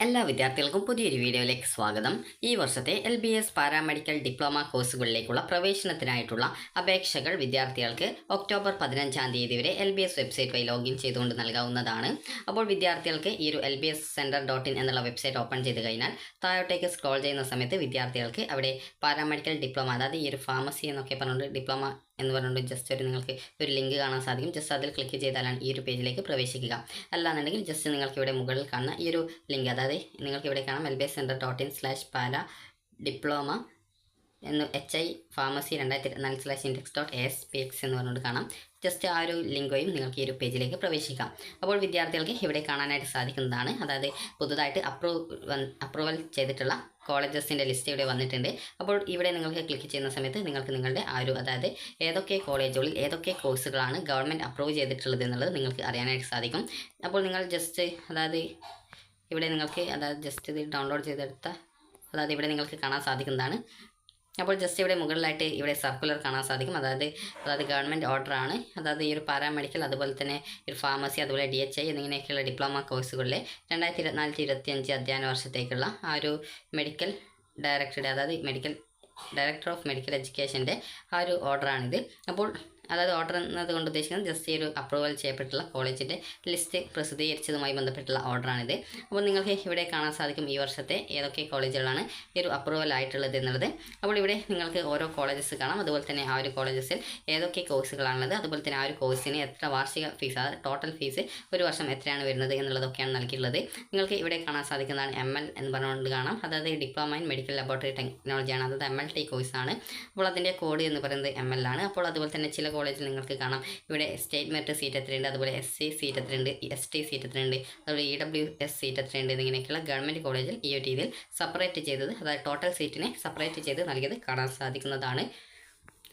എല്ലാ വിദ്യാർത്ഥികൾക്കും പുതിയൊരു വീഡിയോയിലേക്ക് സ്വാഗതം. ഈ വർഷത്തെ LBS പാരാമെഡിക്കൽ ഡിപ്ലോമ കോഴ്സുകളിലേക്കുള്ള പ്രവേശനത്തിനായിട്ടുള്ള അപേക്ഷകൾ വിദ്യാർത്ഥികൾക്ക് ഒക്ടോബർ 15 തീയതി വരെ LBS വെബ്സൈറ്റ് വഴി ലോഗിൻ ചെയ്തുകൊണ്ട് നൽകാവുന്നതാണ്. അപ്പോൾ വിദ്യാർത്ഥികൾക്ക് ഈ ഒരു LBScenter.in എന്നുള്ള വെബ്സൈറ്റ് ഓപ്പൺ ചെയ്ത് കഴിഞ്ഞാൽ താഴോട്ടേക്ക് സ്ക്രോൾ ചെയ്യുന്ന സമയത്ത് വിദ്യാർത്ഥികൾക്ക് അവിടെ പാരാമെഡിക്കൽ ഡിപ്ലോമ, അതായത് ഈ ഒരു ഫാർമസി എന്നൊക്കെ പറഞ്ഞുകൊണ്ട് ഡിപ്ലോമ എന്ന് പറഞ്ഞുകൊണ്ട് ജസ്റ്റ് നിങ്ങൾക്ക് ഒരു ലിങ്ക് കാണാൻ സാധിക്കും. ജസ്റ്റ് അതിൽ ക്ലിക്ക് ചെയ്താലാണ് ഈ ഒരു പേജിലേക്ക് പ്രവേശിക്കുക. അല്ലാന്നുണ്ടെങ്കിൽ ജസ്റ്റ് നിങ്ങൾക്ക് ഇവിടെ മുകളിൽ കാണുന്ന ഈ ഒരു ലിങ്ക്, അതായത് നിങ്ങൾക്ക് ഇവിടെ കാണാം LBScenter.in/para ഡിപ്ലോമ എന്ന് HI ഫാർമസി 2024/index.aspx എന്ന് പറഞ്ഞുകൊണ്ട് കാണാം. ജസ്റ്റ് ആ ഒരു ലിങ്ക് വഴിയും നിങ്ങൾക്ക് ഈ ഒരു പേജിലേക്ക് പ്രവേശിക്കാം. അപ്പോൾ വിദ്യാർത്ഥികൾക്ക് ഇവിടെ കാണാനായിട്ട് സാധിക്കുന്നതാണ്, അതായത് പുതുതായിട്ട് അപ്രൂവൽ ചെയ്തിട്ടുള്ള കോളേജസിൻ്റെ ലിസ്റ്റ് ഇവിടെ വന്നിട്ടുണ്ട്. അപ്പോൾ ഇവിടെ നിങ്ങൾക്ക് ക്ലിക്ക് ചെയ്യുന്ന സമയത്ത് നിങ്ങൾക്ക് നിങ്ങളുടെ അതായത് ഏതൊക്കെ കോളേജുകളിൽ ഏതൊക്കെ കോഴ്സുകളാണ് ഗവൺമെൻറ് അപ്രൂവ് ചെയ്തിട്ടുള്ളത് എന്നുള്ളത് നിങ്ങൾക്ക് അറിയാനായിട്ട് സാധിക്കും. അപ്പോൾ നിങ്ങൾ ജസ്റ്റ് ഇവിടെ നിങ്ങൾക്ക് ജസ്റ്റ് ഇത് ഡൗൺലോഡ് ചെയ്തെടുത്ത ഇവിടെ നിങ്ങൾക്ക് കാണാൻ സാധിക്കുന്നതാണ്. അപ്പോൾ ജസ്റ്റ് ഇവിടെ മുകളിലായിട്ട് ഇവിടെ സർക്കുലർ കാണാൻ സാധിക്കും. അതായത് ഗവൺമെൻറ് ഓർഡറാണ്. അതായത് ഈ ഒരു പാരാമെഡിക്കൽ, അതുപോലെ തന്നെ ഒരു ഫാർമസി, അതുപോലെ DHI എന്നിങ്ങനെയൊക്കെയുള്ള ഡിപ്ലോമ കോഴ്സുകളിലെ 2024-25 അധ്യയന വർഷത്തേക്കുള്ള ആ ഒരു മെഡിക്കൽ ഡയറക്ടറുടെ, അതായത് ഡയറക്ടർ ഓഫ് മെഡിക്കൽ എഡ്യൂക്കേഷൻ്റെ ആ ഒരു ഓർഡറാണിത്. അപ്പോൾ ഓർഡർ എന്നതുകൊണ്ട് ഉദ്ദേശിക്കുന്നത് ജസ്റ്റ് ഈ ഒരു അപ്രൂവൽ ചെയ്യപ്പെട്ടുള്ള കോളേജിൻ്റെ ലിസ്റ്റ് പ്രസിദ്ധീകരിച്ചതുമായി ബന്ധപ്പെട്ടുള്ള ഓർഡറാണിത്. അപ്പോൾ നിങ്ങൾക്ക് ഇവിടെ കാണാൻ സാധിക്കും ഈ വർഷത്തെ ഏതൊക്കെ കോളേജുകളാണ് ഈ ഒരു അപ്രൂവൽ ആയിട്ടുള്ളത് എന്നുള്ളത്. അപ്പോൾ ഇവിടെ നിങ്ങൾക്ക് ഓരോ കോളേജസ് കാണാം, അതുപോലെ തന്നെ ആ ഒരു കോളേജസിൽ ഏതൊക്കെ കോഴ്സുകളാണുള്ളത്, അതുപോലെ തന്നെ ആ ഒരു കോഴ്സിന് എത്ര വാർഷിക ഫീസ്, അതായത് ടോട്ടൽ ഫീസ് ഒരു വർഷം എത്രയാണ് വരുന്നത് എന്നുള്ളതൊക്കെയാണ് നൽകിയിട്ടുള്ളത്. നിങ്ങൾക്ക് ഇവിടെ കാണാൻ സാധിക്കുന്നതാണ് ML എന്ന് പറഞ്ഞുകൊണ്ട് കാണാം, അതായത് ഡിപ്ലോമ ഇൻ മെഡിക്കൽ ലബോറട്ടറി ടെക്നോളജിയാണ്, അതായത് MLT കോഴ്സാണ്. അപ്പോൾ അതിൻ്റെ കോഡ് എന്ന് പറയുന്നത് ML ആണ്. അപ്പോൾ അതുപോലെ തന്നെ ചില കോളേജിൽ നിങ്ങൾക്ക് കാണാം ഇവിടെ സ്റ്റേറ്റ് മെറിറ്റ് സീറ്റ് എത്രയുണ്ട്, അതുപോലെ SC സീറ്റ് എത്രയുണ്ട്, ST സീറ്റ് എത്രയുണ്ട്, അതുപോലെ EWS സീറ്റ് എത്രയുണ്ട് എന്നിങ്ങനെയൊക്കെയുള്ള ഗവൺമെൻറ് കോളേജിൽ ഈ ഒരു രീതിയിൽ സെപ്പറേറ്റ് ചെയ്തത്, അതായത് ടോട്ടൽ സീറ്റിനെ സെപ്പറേറ്റ് ചെയ്ത് നൽകിയത് കാണാൻ സാധിക്കുന്നതാണ്.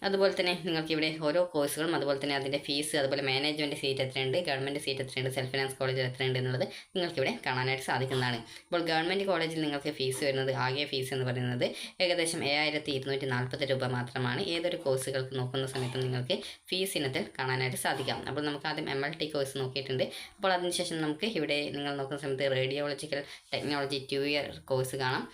അതുപോലെ തന്നെ നിങ്ങൾക്ക് ഇവിടെ ഓരോ കോഴ്സുകളും, അതുപോലെ തന്നെ അതിൻ്റെ ഫീസ്, അതുപോലെ മാനേജ്മെൻറ്റ് സീറ്റ് എത്രയുണ്ട്, ഗവൺമെൻറ് സീറ്റ് എത്രയുണ്ട്, സെൽഫ് ഫിനാൻസ് കോളേജിൽ എത്രയുണ്ട് എന്നുള്ളത് നിങ്ങൾക്കിവിടെ കാണാനായിട്ട് സാധിക്കുന്നതാണ്. അപ്പോൾ ഗവൺമെൻറ് കോളേജിൽ നിങ്ങൾക്ക് ഫീസ് വരുന്നത്, ആകെ ഫീസ് എന്ന് പറയുന്നത് ഏകദേശം 7240 രൂപ മാത്രമാണ്. ഏതൊരു കോഴ്സുകൾക്ക് നോക്കുന്ന സമയത്തും നിങ്ങൾക്ക് ഫീസ് ഇനത്തിൽ കാണാനായിട്ട് സാധിക്കാം. അപ്പോൾ നമുക്ക് ആദ്യം MLT കോഴ്സ് നോക്കിയിട്ടുണ്ട്. അപ്പോൾ അതിനുശേഷം നമുക്ക് ഇവിടെ നിങ്ങൾ നോക്കുന്ന സമയത്ത് റേഡിയോളജിക്കൽ ടെക്നോളജി 2 ഇയർ കോഴ്സ് കാണാം.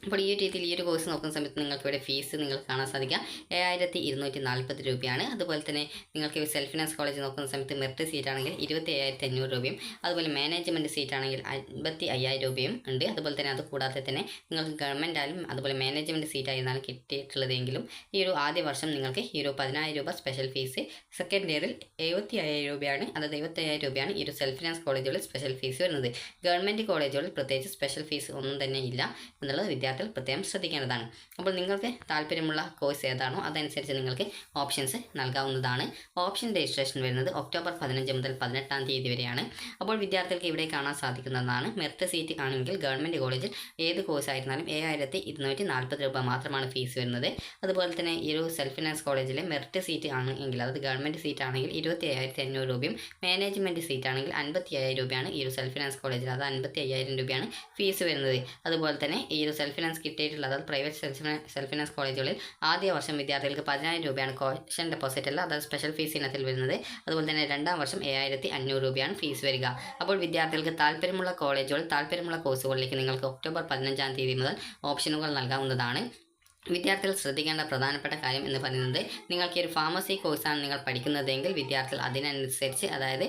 അപ്പോൾ ഈ രീതിയിൽ ഈ ഒരു കോഴ്സ് നോക്കുന്ന സമയത്ത് നിങ്ങൾക്ക് ഇവിടെ ഫീസ് നിങ്ങൾക്ക് കാണാൻ സാധിക്കാം 7240 രൂപയാണ്. അതുപോലെ തന്നെ നിങ്ങൾക്ക് സെൽഫ് ഫിനാൻസ് കോളേജ് നോക്കുന്ന സമയത്ത് മെറിറ്റ് സീറ്റ് ആണെങ്കിൽ 27500 രൂപയും, അതുപോലെ മാനേജ്മെൻറ്റ് സീറ്റ് ആണെങ്കിൽ 55000 രൂപയും ഉണ്ട്. അതുപോലെ തന്നെ അത് കൂടാതെ തന്നെ നിങ്ങൾക്ക് ഗവൺമെൻറ് ആയാലും അതുപോലെ മാനേജ്മെൻറ്റ് സീറ്റ് ആയിരുന്നാലും കിട്ടിയിട്ടുള്ളതെങ്കിലും ഈ ഒരു ആദ്യ വർഷം നിങ്ങൾക്ക് ഈ ഒരു 10000 രൂപ സ്പെഷ്യൽ ഫീസ്, സെക്കൻഡ് ഇയറിൽ 75000 രൂപയാണ്, അതായത് 75000 രൂപയാണ് ഈ ഒരു സെൽഫ് ഫിനാൻസ് കോളേജുകളിൽ സ്പെഷ്യൽ ഫീസ് വരുന്നത്. ഗവൺമെൻറ് കോളേജുകളിൽ പ്രത്യേകിച്ച് സ്പെഷ്യൽ ഫീസ് ഒന്നും തന്നെ ഇല്ല എന്നുള്ളത് വിദ്യാർത്ഥികൾ പ്രത്യേകം ശ്രദ്ധിക്കേണ്ടതാണ്. അപ്പോൾ നിങ്ങൾക്ക് താല്പര്യമുള്ള കോഴ്സ് ഏതാണോ അതനുസരിച്ച് നിങ്ങൾക്ക് ഓപ്ഷൻസ് നൽകാവുന്നതാണ്. ഓപ്ഷൻ രജിസ്ട്രേഷൻ വരുന്നത് ഒക്ടോബർ 15 മുതൽ 18 തീയതി വരെയാണ്. അപ്പോൾ വിദ്യാർത്ഥികൾക്ക് ഇവിടെ കാണാൻ സാധിക്കുന്നതാണ്, മെറിറ്റ് സീറ്റ് ആണെങ്കിൽ ഗവൺമെൻറ് കോളേജിൽ ഏത് കോഴ്സ് ആയിരുന്നാലും 7240 രൂപ മാത്രമാണ് ഫീസ് വരുന്നത്. അതുപോലെ തന്നെ ഈ ഒരു സെൽഫ് ഫിനാൻസ് കോളേജിലെ മെറിറ്റ് സീറ്റ് ആണെങ്കിൽ, അതായത് ഗവൺമെൻറ് സീറ്റ് ആണെങ്കിൽ 25500 രൂപയും, മാനേജ്മെൻറ്റ് സീറ്റ് ആണെങ്കിൽ 55000 രൂപയാണ് ഈ ഒരു സെൽഫ് ഫിനാൻസ് കോളേജിൽ, അത് 55000 രൂപയാണ് ഫീസ് വരുന്നത്. അതുപോലെ തന്നെ ഈ ഒരു സെൽഫ് ഫിനാൻസ് കിട്ടിയിട്ടുള്ള, അതായത് പ്രൈവറ്റ് സെൽഫ് ഫിനാൻസ് കോളേജുകളിൽ ആദ്യ വർഷം വിദ്യാർത്ഥികൾക്ക് 10000 രൂപയാണ് കോഷൻ ഡെപ്പോസിറ്റ് അല്ല, അതായത് സ്പെഷ്യൽ ഫീസ് ഇനത്തിൽ വരുന്നത്. അതുപോലെ തന്നെ രണ്ടാം വർഷം 7500 രൂപയാണ് ഫീസ് വരിക. അപ്പോൾ വിദ്യാർത്ഥികൾക്ക് താല്പര്യമുള്ള കോളേജുകൾ, താല്പര്യമുള്ള കോഴ്സുകളിലേക്ക് നിങ്ങൾക്ക് ഒക്ടോബർ 15 തീയതി മുതൽ ഓപ്ഷനുകൾ നൽകാവുന്നതാണ്. വിദ്യാർത്ഥികൾ ശ്രദ്ധിക്കേണ്ട പ്രധാനപ്പെട്ട കാര്യം എന്ന് പറയുന്നത്, നിങ്ങൾക്ക് ഈ ഒരു ഫാർമസി കോഴ്സാണ് നിങ്ങൾ പഠിക്കുന്നതെങ്കിൽ വിദ്യാർത്ഥികൾ അതിനനുസരിച്ച്, അതായത്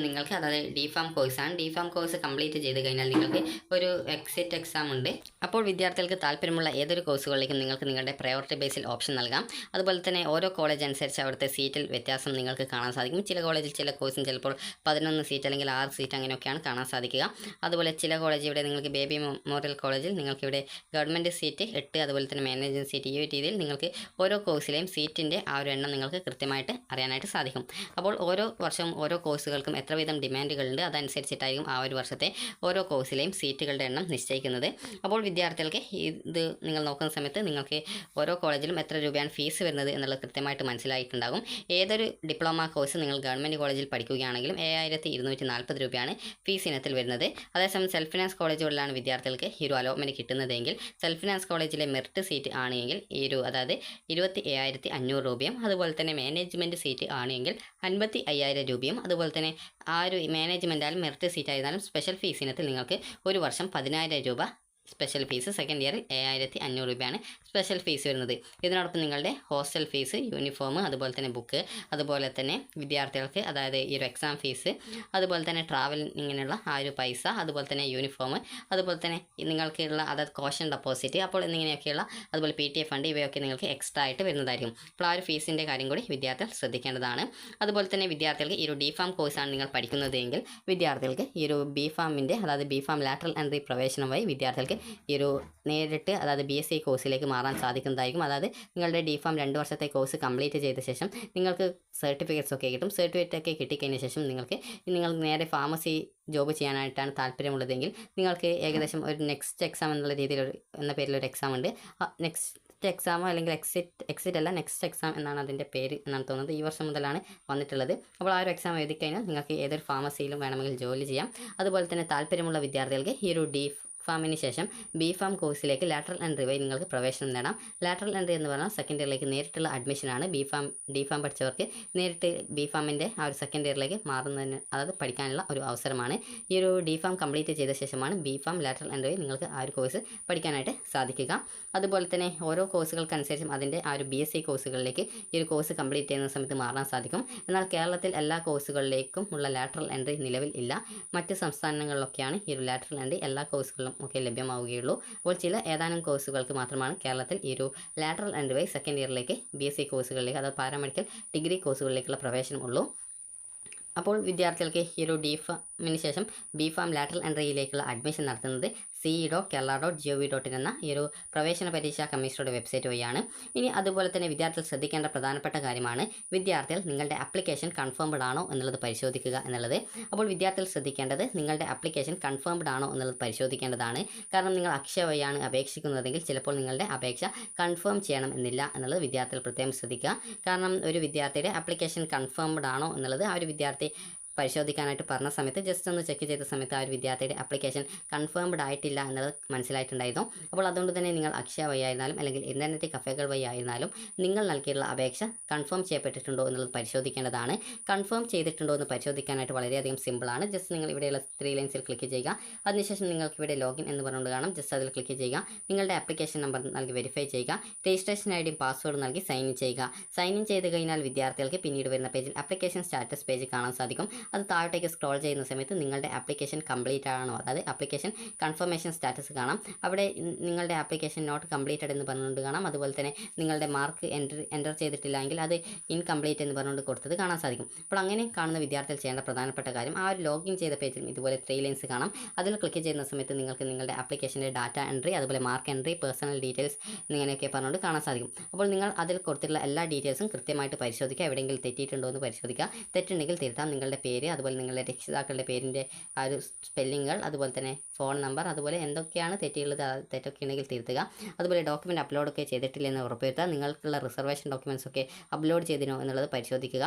നിങ്ങൾക്ക് DPharm കോഴ്സാണ്, DPharm കോഴ്സ് കംപ്ലീറ്റ് ചെയ്ത് കഴിഞ്ഞാൽ നിങ്ങൾക്ക് ഒരു എക്സിറ്റ് എക്സാം ഉണ്ട്. അപ്പോൾ വിദ്യാർത്ഥികൾക്ക് താല്പര്യമുള്ള ഏതൊരു കോഴ്സുകളിലേക്കും നിങ്ങൾക്ക് നിങ്ങളുടെ പ്രയോറിറ്റി ബേസിൽ ഓപ്ഷൻ നൽകാം. അതുപോലെ തന്നെ ഓരോ കോളേജ് അനുസരിച്ച് അവിടുത്തെ സീറ്റിൽ വ്യത്യാസം നിങ്ങൾക്ക് കാണാൻ സാധിക്കും. ചില കോളേജിൽ ചില കോഴ്സിന് ചിലപ്പോൾ 11 സീറ്റ് അല്ലെങ്കിൽ 6 സീറ്റ് അങ്ങനെയൊക്കെയാണ് കാണാൻ സാധിക്കുക. അതുപോലെ ചില കോളേജ് ഇവിടെ നിങ്ങൾക്ക് ബേബി മെമ്മോറിയൽ കോളേജിൽ നിങ്ങൾക്കിവിടെ ഗവൺമെൻറ് സീറ്റ് 8, അതുപോലെ തന്നെ മാനേജ്മെൻറ്റ് സീറ്റ്, ഈ ഒരു രീതിയിൽ നിങ്ങൾക്ക് ഓരോ കോഴ്സിലെയും സീറ്റിൻ്റെ ആ ഒരു എണ്ണം നിങ്ങൾക്ക് കൃത്യമായിട്ട് അറിയാനായിട്ട് സാധിക്കും. അപ്പോൾ ഓരോ വർഷവും ഓരോ കോഴ്സുകൾക്കും എത്ര വീതം ഡിമാൻഡുകളുണ്ട് അതനുസരിച്ചിട്ടായിരിക്കും ആ ഒരു വർഷത്തെ ഓരോ കോഴ്സിലെയും സീറ്റുകളുടെ എണ്ണം നിശ്ചയിക്കുന്നത്. അപ്പോൾ വിദ്യാർത്ഥികൾക്ക് ഇത് നിങ്ങൾ നോക്കുന്ന സമയത്ത് നിങ്ങൾക്ക് ഓരോ കോളേജിലും എത്ര രൂപയാണ് ഫീസ് വരുന്നത് എന്നുള്ളത് കൃത്യമായിട്ട് മനസ്സിലായിട്ടുണ്ടാകും. ഏതൊരു ഡിപ്ലോമ കോഴ്സ് നിങ്ങൾ ഗവൺമെൻറ് കോളേജിൽ പഠിക്കുകയാണെങ്കിലും 7240 രൂപയാണ് ഫീസ് ഇനത്തിൽ വരുന്നത്. അതേസമയം സെൽഫ് ഫിനാൻസ് കോളേജുകളിലാണ് വിദ്യാർത്ഥികൾക്ക് ഈ ഒരു അലോട്ട്മെൻറ്റ് കിട്ടുന്നതെങ്കിൽ സെൽഫ് ഫിനാൻസ് കോളേജിലെ മെറിറ്റ് സീറ്റ് ആണ് എങ്കിൽ അതായത് 27,500 രൂപയും അതുപോലെ തന്നെ മാനേജ്മെൻറ്റ് സീറ്റ് ആണ് എങ്കിൽ 55,000 രൂപയും അതുപോലെ തന്നെ ആ ഒരു മാനേജ്മെൻ്റ് ആയാലും മെറിറ്റ് സീറ്റ് ആയിരുന്നാലും സ്പെഷ്യൽ ഫീസ് ഇനത്തിൽ നിങ്ങൾക്ക് ഒരു വർഷം 10,000 രൂപ സ്പെഷ്യൽ ഫീസ്, സെക്കൻഡ് ഇയറിൽ 7,500 രൂപയാണ് സ്പെഷ്യൽ ഫീസ് വരുന്നത്. ഇതിനോടൊപ്പം നിങ്ങളുടെ ഹോസ്റ്റൽ ഫീസ്, യൂണിഫോം, അതുപോലെ തന്നെ ബുക്ക്, അതുപോലെ തന്നെ വിദ്യാർത്ഥികൾക്ക് അതായത് ഈ ഒരു എക്സാം ഫീസ്, അതുപോലെ തന്നെ ട്രാവലിങ്ങിനുള്ള ആ ഒരു പൈസ, അതുപോലെ തന്നെ യൂണിഫോം, അതുപോലെ തന്നെ നിങ്ങൾക്കുള്ള അതായത് കോഷൻ ഡെപ്പോസിറ്റ് അപ്പോൾ എന്നിങ്ങനെയൊക്കെയുള്ള അതുപോലെ PTA ഫണ്ട് ഇവയൊക്കെ നിങ്ങൾക്ക് എക്സ്ട്രാ ആയിട്ട് വരുന്നതായിരിക്കും. അപ്പോൾ ആ ഒരു ഫീസിൻ്റെ കാര്യം കൂടി വിദ്യാർത്ഥികൾ ശ്രദ്ധിക്കേണ്ടതാണ്. അതുപോലെ തന്നെ വിദ്യാർത്ഥികൾക്ക് ഈ ഒരു DPharm കോഴ്സാണ് നിങ്ങൾ പഠിക്കുന്നതെങ്കിൽ വിദ്യാർത്ഥികൾക്ക് ഈ ഒരു BPharmൻ്റെ അതായത് BPharm ലാറ്ററൽ എൻട്രി പ്രവേശനം വഴി വിദ്യാർത്ഥികൾക്ക് ഈ ഒരു നേരിട്ട് അതായത് BSc കോഴ്സിലേക്ക് മാറാൻ സാധിക്കുന്നതായിരിക്കും. അതായത് നിങ്ങളുടെ DPharm 2 വർഷത്തെ കോഴ്സ് കംപ്ലീറ്റ് ചെയ്ത ശേഷം നിങ്ങൾക്ക് സർട്ടിഫിക്കറ്റ്സ് ഒക്കെ കിട്ടും. സർട്ടിഫിക്കറ്റ് ഒക്കെ കിട്ടിക്കഴിഞ്ഞ ശേഷം നിങ്ങൾ നേരെ ഫാർമസി ജോബ് ചെയ്യാനായിട്ടാണ് താല്പര്യമുള്ളതെങ്കിൽ നിങ്ങൾക്ക് ഏകദേശം ഒരു നെക്സ്റ്റ് എക്സാം എന്നുള്ള രീതിയിൽ എന്ന പേരിലൊരു എക്സാം ഉണ്ട്. നെക്സ്റ്റ് എക്സാമോ അല്ലെങ്കിൽ എക്സിറ്റ് അല്ല നെക്സ്റ്റ് എക്സാം എന്നാണ് അതിൻ്റെ പേര് എന്നാണ് തോന്നുന്നത്. ഈ വർഷം മുതലാണ് വന്നിട്ടുള്ളത്. അപ്പോൾ ആ ഒരു എക്സാം എഴുതി കഴിഞ്ഞാൽ നിങ്ങൾക്ക് ഏതൊരു ഫാർമസിയിലും വേണമെങ്കിൽ ജോലി ചെയ്യാം. അതുപോലെ തന്നെ താല്പര്യമുള്ള വിദ്യാർത്ഥികൾക്ക് ഈ ഒരു DPharmന് ശേഷം BPharm കോഴ്സിലേക്ക് ലാറ്ററൽ എൻട്രി വഴി നിങ്ങൾക്ക് പ്രവേശനം നേടാം. ലാറ്ററൽ എൻട്രി എന്ന് പറഞ്ഞാൽ സെക്കൻഡ് ഇയറിലേക്ക് നേരിട്ടുള്ള അഡ്മിഷനാണ്. DPharm പഠിച്ചവർക്ക് നേരിട്ട് BPharmൻ്റെ ആ ഒരു സെക്കൻഡ് ഇയറിലേക്ക് മാറുന്നതിന് അതായത് പഠിക്കാനുള്ള ഒരു അവസരമാണ്. ഈ ഒരു DPharm കംപ്ലീറ്റ് ചെയ്ത ശേഷമാണ് BPharm ലാറ്ററൽ എൻട്രി വഴി നിങ്ങൾക്ക് ആ ഒരു കോഴ്സ് പഠിക്കാനായിട്ട് സാധിക്കുക. അതുപോലെ തന്നെ ഓരോ കോഴ്സുകൾക്കനുസരിച്ചും അതിൻ്റെ ആ ഒരു BSc കോഴ്സുകളിലേക്ക് ഈ ഒരു കോഴ്സ് കംപ്ലീറ്റ് ചെയ്യുന്ന സമയത്ത് മാറാൻ സാധിക്കും. എന്നാൽ കേരളത്തിൽ എല്ലാ കോഴ്സുകളിലേക്കും ഉള്ള ലാറ്ററൽ എൻട്രി നിലവിൽ ഇല്ല. മറ്റ് സംസ്ഥാനങ്ങളിലൊക്കെയാണ് ഈ ഒരു ലാറ്ററൽ എൻട്രി എല്ലാ കോഴ്സുകളിലും ഒക്കെ ലഭ്യമാവുകയുള്ളൂ. അപ്പോൾ ഏതാനും കോഴ്സുകൾക്ക് മാത്രമാണ് കേരളത്തിൽ ഈ ഒരു ലാറ്ററൽ എൻട്രി വഴി സെക്കൻഡ് ഇയറിലേക്ക് BSc കോഴ്സുകളിലേക്ക് അതായത് പാരാമെഡിക്കൽ ഡിഗ്രി കോഴ്സുകളിലേക്കുള്ള പ്രവേശനം ഉള്ളൂ. അപ്പോൾ വിദ്യാർത്ഥികൾക്ക് ഈ ഒരു DPharmന് ശേഷം BPharm ലാറ്ററൽ എൻട്രിയിലേക്കുള്ള അഡ്മിഷൻ നടത്തുന്നത് ce.kerala.gov.in എന്ന ഈ ഒരു പ്രവേശന പരീക്ഷാ കമ്മീഷനുടെ വെബ്സൈറ്റ് വഴിയാണ്. ഇനി അതുപോലെ തന്നെ വിദ്യാർത്ഥികൾ ശ്രദ്ധിക്കേണ്ട പ്രധാനപ്പെട്ട കാര്യമാണ് നിങ്ങളുടെ ആപ്ലിക്കേഷൻ കൺഫേംഡ് ആണോ എന്നുള്ളത് പരിശോധിക്കുക എന്നുള്ളത്. അപ്പോൾ വിദ്യാർത്ഥികൾ ശ്രദ്ധിക്കേണ്ടത് നിങ്ങളുടെ ആപ്ലിക്കേഷൻ കൺഫേംഡ് ആണോ എന്നുള്ളത് പരിശോധിക്കേണ്ടതാണ്. കാരണം നിങ്ങൾ അക്ഷയ വഴിയാണ് അപേക്ഷിക്കുന്നതെങ്കിൽ ചിലപ്പോൾ നിങ്ങളുടെ അപേക്ഷ കൺഫേം ചെയ്യണം എന്നില്ല എന്നുള്ളത് വിദ്യാർത്ഥികൾ പ്രത്യേകം ശ്രദ്ധിക്കുക. കാരണം ഒരു വിദ്യാർത്ഥിയുടെ ആപ്ലിക്കേഷൻ കൺഫേംഡ് ആണോ എന്നുള്ളത് ആ ഒരു വിദ്യാർത്ഥി പരിശോധിക്കാനായിട്ട് പറഞ്ഞ സമയത്ത് ജസ്റ്റ് ഒന്ന് ചെക്ക് ചെയ്ത സമയത്ത് ആ ഒരു വിദ്യാർത്ഥിയുടെ ആപ്ലിക്കേഷൻ കൺഫേംഡ് ആയിട്ടില്ല എന്നത് മനസ്സിലായിട്ടുണ്ടായിരുന്നു. അപ്പോൾ അതുകൊണ്ട് തന്നെ നിങ്ങൾ അക്ഷയ വഴി ആയിരുന്നാലും അല്ലെങ്കിൽ ഇൻ്റർനെറ്റ് കഫേകൾ വഴി ആയിരുന്നാലും നിങ്ങൾ നൽകിയിട്ടുള്ള അപേക്ഷ കൺഫേം ചെയ്യപ്പെട്ടിട്ടുണ്ടോ എന്നുള്ളത് പരിശോധിക്കേണ്ടതാണ്. കൺഫേം ചെയ്തിട്ടുണ്ടോ എന്ന് പരിശോധിക്കാനായിട്ട് വളരെയധികം സിമ്പിളാണ്. ജസ്റ്റ് നിങ്ങൾ ഇവിടെയുള്ള 3 ലൈൻസിൽ ക്ലിക്ക് ചെയ്യുക. അതിനുശേഷം നിങ്ങൾക്ക് ഇവിടെ ലോഗിൻ എന്ന് പറഞ്ഞുകൊണ്ട് കാണാം. ജസ്റ്റ് അതിൽ ക്ലിക്ക് ചെയ്യുക. നിങ്ങളുടെ ആപ്ലിക്കേഷൻ നമ്പർ നൽകി വെരിഫൈ ചെയ്യുക. രജിസ്ട്രേഷൻ ID പാസ്വേഡ് നൽകി സൈൻ ഇൻ ചെയ്യുക. സൈൻ ഇൻ ചെയ്ത് കഴിഞ്ഞാൽ വിദ്യാർത്ഥികൾക്ക് പിന്നീട് വരുന്ന പേജിൽ ആപ്ലിക്കേഷൻ സ്റ്റാറ്റസ് പേജ് കാണാൻ സാധിക്കും. അത് താഴോട്ടേക്ക് സ്ക്രോൾ ചെയ്യുന്ന സമയത്ത് നിങ്ങളുടെ ആപ്ലിക്കേഷൻ കംപ്ലീറ്റ് ആണോ അതായത് ആപ്ലിക്കേഷൻ കൺഫർമേഷൻ സ്റ്റാറ്റസ് കാണാം. അവിടെ നിങ്ങളുടെ ആപ്ലിക്കേഷൻ നോട്ട് കംപ്ലീറ്റഡ് എന്ന് പറഞ്ഞുകൊണ്ട് കാണാം. അതുപോലെ തന്നെ നിങ്ങളുടെ മാർക്ക് എൻ്റർ ചെയ്തിട്ടില്ലെങ്കിൽ അത് ഇൻകംപ്ലീറ്റ് എന്ന് പറഞ്ഞുകൊണ്ട് കൊടുത്തത് കാണാൻ സാധിക്കും. അപ്പോൾ അങ്ങനെ കാണുന്ന വിദ്യാർത്ഥികൾ ചെയ്യേണ്ട പ്രധാനപ്പെട്ട കാര്യം ആ ഒരു ലോഗിൻ ചെയ്ത പേജിൽ ഇതുപോലെ 3 ലൈൻസ് കാണാം. അതിൽ ക്ലിക്ക് ചെയ്യുന്ന സമയത്ത് നിങ്ങൾക്ക് നിങ്ങളുടെ ആപ്ലിക്കേഷൻ്റെ ഡാറ്റ എൻട്രി അതുപോലെ മാർക്ക് എൻട്രി പേഴ്സണൽ ഡീറ്റെയിൽസ് എന്നിങ്ങനെയൊക്കെ പറഞ്ഞുകൊണ്ട് കാണാൻ സാധിക്കും. അപ്പോൾ നിങ്ങൾ അതിൽ കൊടുത്തിട്ടുള്ള എല്ലാ ഡീറ്റെയിൽസും കൃത്യമായിട്ട് പരിശോധിക്കുക. എവിടെയെങ്കിലും തെറ്റിയിട്ടുണ്ടോ എന്ന് പരിശോധിക്കുക. തെറ്റുണ്ടെങ്കിൽ തിരുത്താം. നിങ്ങളുടെ പേര് അതുപോലെ നിങ്ങളുടെ രക്ഷിതാക്കളുടെ പേരിൻ്റെ ആ ഒരു സ്പെല്ലിങ്ങുകൾ അതുപോലെ തന്നെ ഫോൺ നമ്പർ അതുപോലെ എന്തൊക്കെയാണ് തെറ്റുള്ളത് തെറ്റൊക്കെ ഉണ്ടെങ്കിൽ തിരുത്തുക. അതുപോലെ ഡോക്യുമെൻറ്റ് അപ്ലോഡൊക്കെ ചെയ്തിട്ടില്ലെന്ന് ഉറപ്പുവരുത്തുക. നിങ്ങൾക്കുള്ള റിസർവേഷൻ ഡോക്യുമെൻറ്റ്സ് ഒക്കെ അപ്ലോഡ് ചെയ്തിനോ എന്നുള്ളത് പരിശോധിക്കുക.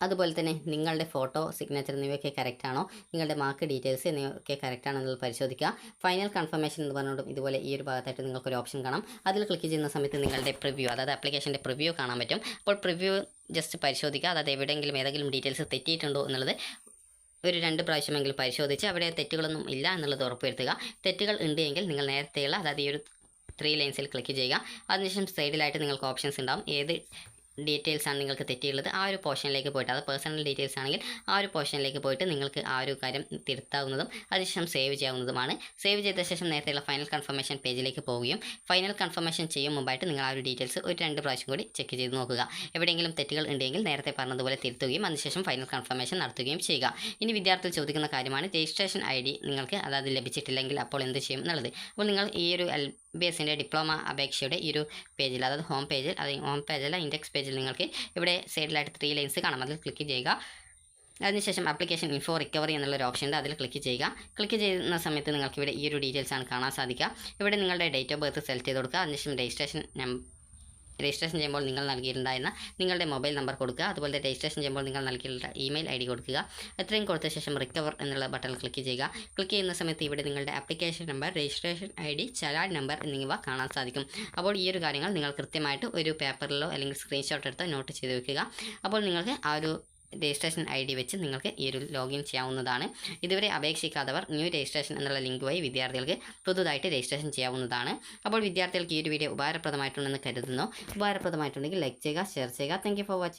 അതുപോലെ തന്നെ നിങ്ങളുടെ ഫോട്ടോ സിഗ്നേച്ചർ എന്നിവയൊക്കെ കറക്റ്റാണോ, നിങ്ങളുടെ മാർക്ക് ഡീറ്റെയിൽസ് എന്നിവയൊക്കെ കറക്റ്റാണോ എന്നുള്ളത് പരിശോധിക്കുക. ഫൈനൽ കൺഫർമേഷൻ എന്ന് പറഞ്ഞുകൊണ്ടും ഇതുപോലെ ഈ ഒരു ഭാഗത്തായിട്ട് നിങ്ങൾക്കൊരു ഓപ്ഷൻ കാണാം. അതിൽ ക്ലിക്ക് ചെയ്യുന്ന സമയത്ത് നിങ്ങളുടെ പ്രിവ്യൂ അതായത് ആപ്ലിക്കേഷൻ്റെ പ്രിവ്യൂ കാണാൻ പറ്റും. അപ്പോൾ പ്രിവ്യൂ ജസ്റ്റ് പരിശോധിക്കുക. അതായത് ഏതെങ്കിലും ഡീറ്റെയിൽസ് തെറ്റിയിട്ടുണ്ടോ എന്നുള്ളത് ഒരു 2 പ്രാവശ്യമെങ്കിലും പരിശോധിച്ച് അവിടെ തെറ്റുകളൊന്നും ഇല്ല എന്നുള്ളത് ഉറപ്പുവരുത്തുക. തെറ്റുകൾ ഉണ്ട് എങ്കിൽ നിങ്ങൾ നേരത്തെയുള്ള അതായത് ഈ ഒരു 3 ലൈൻസിൽ ക്ലിക്ക് ചെയ്യുക. അതിനുശേഷം സൈഡിലായിട്ട് നിങ്ങൾക്ക് ഓപ്ഷൻസ് ഉണ്ടാകും. ഏത് ഡീറ്റെയിൽസ് ആണ് നിങ്ങൾക്ക് തെറ്റിയുള്ളത് ആ ഒരു പോർഷനിലേക്ക് പോയിട്ട് അത് പേഴ്സണൽ ഡീറ്റെയിൽസ് ആണെങ്കിൽ ആ ഒരു പോർഷനിലേക്ക് പോയിട്ട് നിങ്ങൾക്ക് ആ ഒരു കാര്യം തിരുത്താവുന്നതും അതിനുശേഷം സേവ് ചെയ്യാവുന്നതുമാണ്. സേവ് ചെയ്ത ശേഷം നേരത്തെയുള്ള ഫൈനൽ കൺഫർമേഷൻ പേജിലേക്ക് പോവുകയും ഫൈനൽ കൺഫർമേഷൻ ചെയ്യും മുമ്പായിട്ട് നിങ്ങൾ ആ ഒരു ഡീറ്റെയിൽസ് ഒരു 2 പ്രാവശ്യം കൂടി ചെക്ക് ചെയ്ത് നോക്കുക. എവിടെയെങ്കിലും തെറ്റുകൾ ഉണ്ടെങ്കിൽ നേരത്തെ പറഞ്ഞതുപോലെ തിരുത്തുകയും അതിനുശേഷം ഫൈനൽ കൺഫർമേഷൻ നടത്തുകയും ചെയ്യുക. ഇനി വിദ്യാർത്ഥികൾ ചോദിക്കുന്ന കാര്യമാണ് രജിസ്ട്രേഷൻ ID നിങ്ങൾക്ക് അതായത് ലഭിച്ചിട്ടില്ലെങ്കിൽ അപ്പോൾ എന്ത് ചെയ്യും എന്നുള്ളത്. അപ്പോൾ നിങ്ങൾ ഈ ഒരു LBSൻ്റെ ഡിപ്ലോമ അപേക്ഷയുടെ ഈ ഒരു പേജിൽ അതായത് ഹോം പേജല്ല ഇൻഡെക്സ് പേജിൽ നിങ്ങൾക്ക് ഇവിടെ സൈഡിലായിട്ട് 3 ലൈൻസ് കാണാം. അതിൽ ക്ലിക്ക് ചെയ്യുക. അതിനുശേഷം ആപ്ലിക്കേഷൻ ഇൻഫോ റിക്കവറി എന്നുള്ളൊരു ഓപ്ഷൻ ഉണ്ട്. അതിൽ ക്ലിക്ക് ചെയ്യുക. ക്ലിക്ക് ചെയ്യുന്ന സമയത്ത് നിങ്ങൾക്ക് ഇവിടെ ഈ ഒരു ഡീറ്റെയിൽസ് ആണ് കാണാൻ സാധിക്കുക. ഇവിടെ നിങ്ങളുടെ ഡേറ്റ് ഓഫ് ബർത്ത് സെലക്ട് ചെയ്ത് കൊടുക്കുക. അതിനുശേഷം രജിസ്ട്രേഷൻ രജിസ്ട്രേഷൻ ചെയ്യുമ്പോൾ നിങ്ങൾ നൽകിയിട്ടുണ്ടായിരുന്ന നിങ്ങളുടെ മൊബൈൽ നമ്പർ കൊടുക്കുക. അതുപോലെ രജിസ്ട്രേഷൻ ചെയ്യുമ്പോൾ നിങ്ങൾ നൽകിയിട്ടുള്ള ഇമെയിൽ ID കൊടുക്കുക. എത്രയും കൊടുത്ത ശേഷം റിക്കവർ എന്നുള്ള ബട്ടൺ ക്ലിക്ക് ചെയ്യുക. ക്ലിക്ക് ചെയ്യുന്ന സമയത്ത് ഇവിടെ നിങ്ങളുടെ application number, registration ID, challan number എന്നിവ കാണാൻ സാധിക്കും. അപ്പോൾ ഈ ഒരു കാര്യങ്ങൾ നിങ്ങൾ കൃത്യമായിട്ട് ഒരു പേപ്പറിലോ അല്ലെങ്കിൽ സ്ക്രീൻഷോട്ട് എടുത്ത് നോട്ട് ചെയ്ത് വെക്കുക. അപ്പോൾ നിങ്ങൾക്ക് ആ ഒരു രജിസ്ട്രേഷൻ ID വെച്ച് നിങ്ങൾക്ക് ഈ ഒരു ലോഗിൻ ചെയ്യാവുന്നതാണ്. ഇതുവരെ അപേക്ഷിക്കാത്തവർ ന്യൂ രജിസ്ട്രേഷൻ എന്നുള്ള ലിങ്ക് വഴി വിദ്യാർത്ഥികൾക്ക് പുതുതായിട്ട് രജിസ്ട്രേഷൻ ചെയ്യാവുന്നതാണ്. അപ്പോൾ വിദ്യാർത്ഥികൾക്ക് ഈ ഒരു വീഡിയോ ഉപകാരപ്രദമായിട്ടുണ്ടെന്ന് കരുതുന്നു. ഉപകാരപ്രദമായിട്ടുണ്ടെങ്കിൽ ലൈക്ക് ചെയ്യുക, ഷെയർ ചെയ്യുക. Thank you for watching.